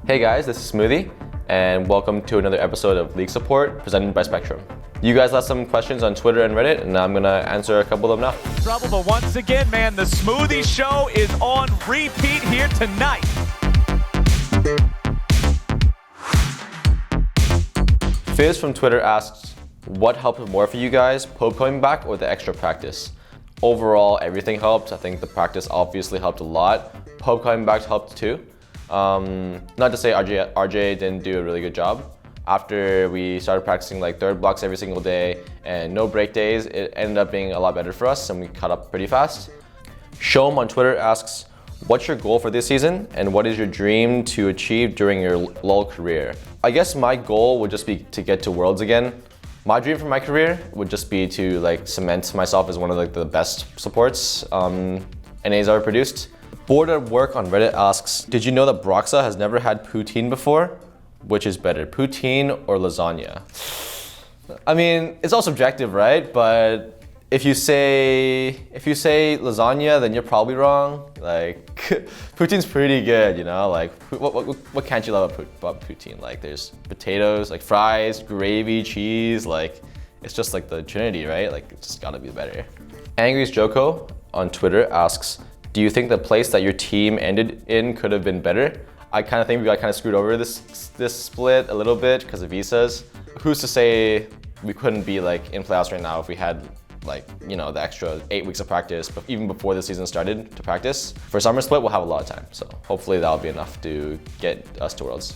Hey guys, this is Smoothie, and welcome to another episode of League Support presented by Spectrum. You guys left some questions on Twitter and Reddit, and I'm gonna answer a couple of them now. Trouble, but once again, man, the Smoothie Show is on repeat here tonight. FaZe from Twitter asks, what helped more for you guys, Pope coming back or the extra practice? Overall, everything helped. I think the practice obviously helped a lot. Pope coming back helped too. Not to say RJ didn't do a really good job. After we started practicing like third blocks every single day and no break days, it ended up being a lot better for us and we caught up pretty fast. Shom on Twitter asks, what's your goal for this season and what is your dream to achieve during your LoL career? I guess my goal would just be to get to Worlds again. My dream for my career would just be to like cement myself as one of the best supports NA's ever produced. Bored at Work on Reddit asks, did you know that Broxa has never had Poutine before? Which is better, Poutine or lasagna? I mean, it's all subjective, right? But if you say lasagna, then you're probably wrong. Like, Poutine's pretty good, you know? Like, what can't you love about Poutine? Like, there's potatoes, like fries, gravy, cheese. Like, it's just like the Trinity, right? Like, it's just gotta be better. Angry's Joko on Twitter asks, do you think the place that your team ended in could have been better? I kind of think we got kind of screwed over this split a little bit because of visas. Who's to say we couldn't be like in playoffs right now if we had like, you know, the extra 8 weeks of practice, but even before the season started to practice. For summer split, we'll have a lot of time. So hopefully that'll be enough to get us to Worlds.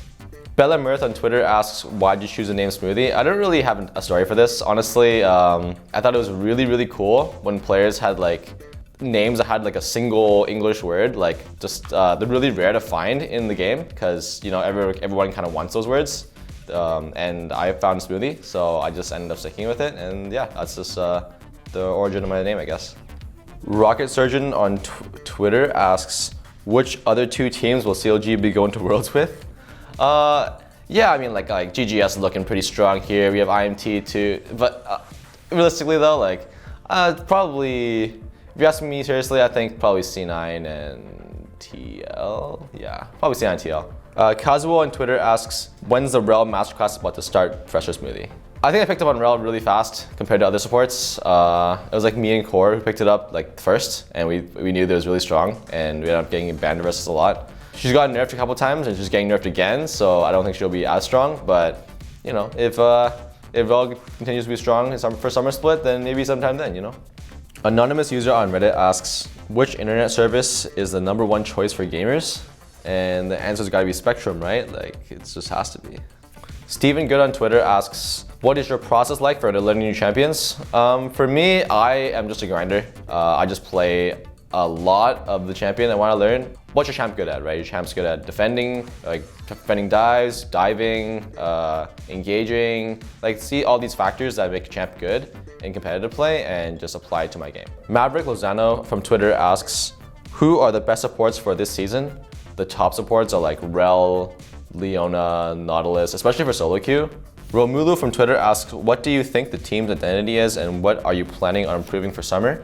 Bella Mirth on Twitter asks, why'd you choose the name Smoothie? I don't really have a story for this. Honestly, I thought it was really, really cool when players had like names that had like a single English word, like just they're really rare to find in the game because, you know, everyone kind of wants those words. And I found Smoothie, so I just ended up sticking with it. And yeah, that's just the origin of my name, I guess. Rocket Surgeon on Twitter asks, which other two teams will CLG be going to Worlds with? Yeah, I mean like GGS is looking pretty strong here. We have IMT too, but realistically though, like probably. If you're asking me seriously, I think probably C9 and TL. Yeah, probably C9 and TL. Kazuo on Twitter asks, when's the Rel masterclass about to start, Fresher Smoothie? I think I picked up on Rel really fast compared to other supports. It was like me and Core who picked it up like first, and we knew that it was really strong, and we ended up getting banned versus a lot. She's gotten nerfed a couple times and she's getting nerfed again, so I don't think she'll be as strong, but you know, if Rel continues to be strong for summer split, then maybe sometime then, you know? Anonymous user on Reddit asks, which internet service is the #1 choice for gamers? And the answer's gotta be Spectrum, right? Like, it just has to be. Steven Good on Twitter asks, what is your process like for learning new champions? For me, I am just a grinder. I just play a lot of the champion I wanna learn. What's your champ good at, right? Your champ's good at defending, like defending dives, diving, engaging. Like, see all these factors that make a champ good in competitive play and just apply it to my game. Maverick Lozano from Twitter asks, who are the best supports for this season? The top supports are like Rel, Leona, Nautilus, especially for solo queue. Romulu from Twitter asks, what do you think the team's identity is and what are you planning on improving for summer?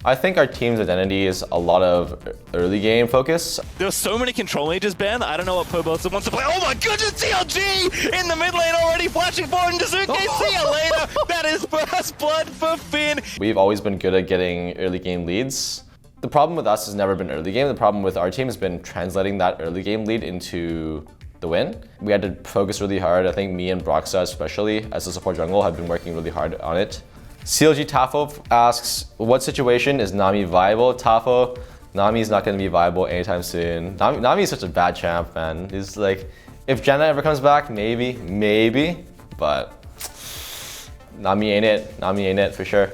I think our team's identity is a lot of early game focus. There's so many control mages, Ben. I don't know what Pobelson wants to play. Oh my goodness, CLG in the mid lane already, flashing forward into Zuke. See you later. That is first blood for Finn. We've always been good at getting early game leads. The problem with us has never been early game. The problem with our team has been translating that early game lead into the win. We had to focus really hard. I think me and Broxa, especially as a support jungle, have been working really hard on it. CLG Tafo asks, what situation is Nami viable? Tafo, Nami's not going to be viable anytime soon. Nami is such a bad champ, man. It's like, if Janna ever comes back, maybe, but Nami ain't it for sure.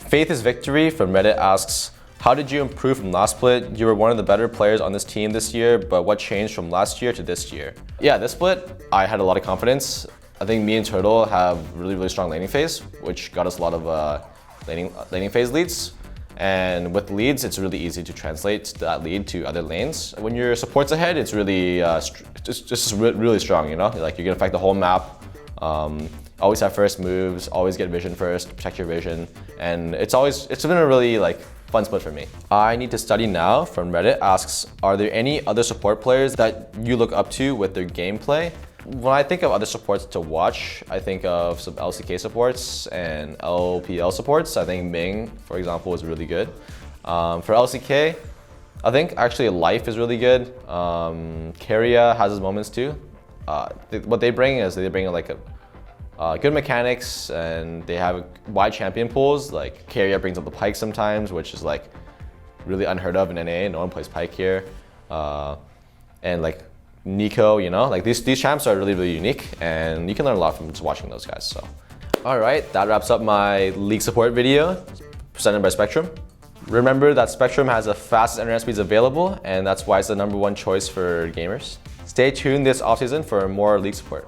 Faith is Victory from Reddit asks, how did you improve from last split? You were one of the better players on this team this year, but what changed from last year to this year? Yeah, this split, I had a lot of confidence. I think me and Turtle have really strong laning phase, which got us a lot of laning phase leads. And with leads, it's really easy to translate that lead to other lanes. When your support's ahead, it's really really strong, you know? Like, you can affect the whole map. Always have first moves, always get vision first, protect your vision. And it's been a really like fun split for me. I Need to Study Now from Reddit asks, are there any other support players that you look up to with their gameplay? When I think of other supports to watch, I think of some LCK supports and LPL supports. I think Ming, for example, is really good. For LCK, I think actually Life is really good. Keria has his moments too. What they bring is they bring like good mechanics, and they have wide champion pools. Like Keria brings up the Pyke sometimes, which is like really unheard of in NA. No one plays Pyke here. And like Nico, you know, like these champs are really, really unique, and you can learn a lot from just watching those guys. So, all right, that wraps up my League support video presented by Spectrum. Remember that Spectrum has the fastest internet speeds available, and that's why it's the #1 choice for gamers. Stay tuned this offseason for more League support.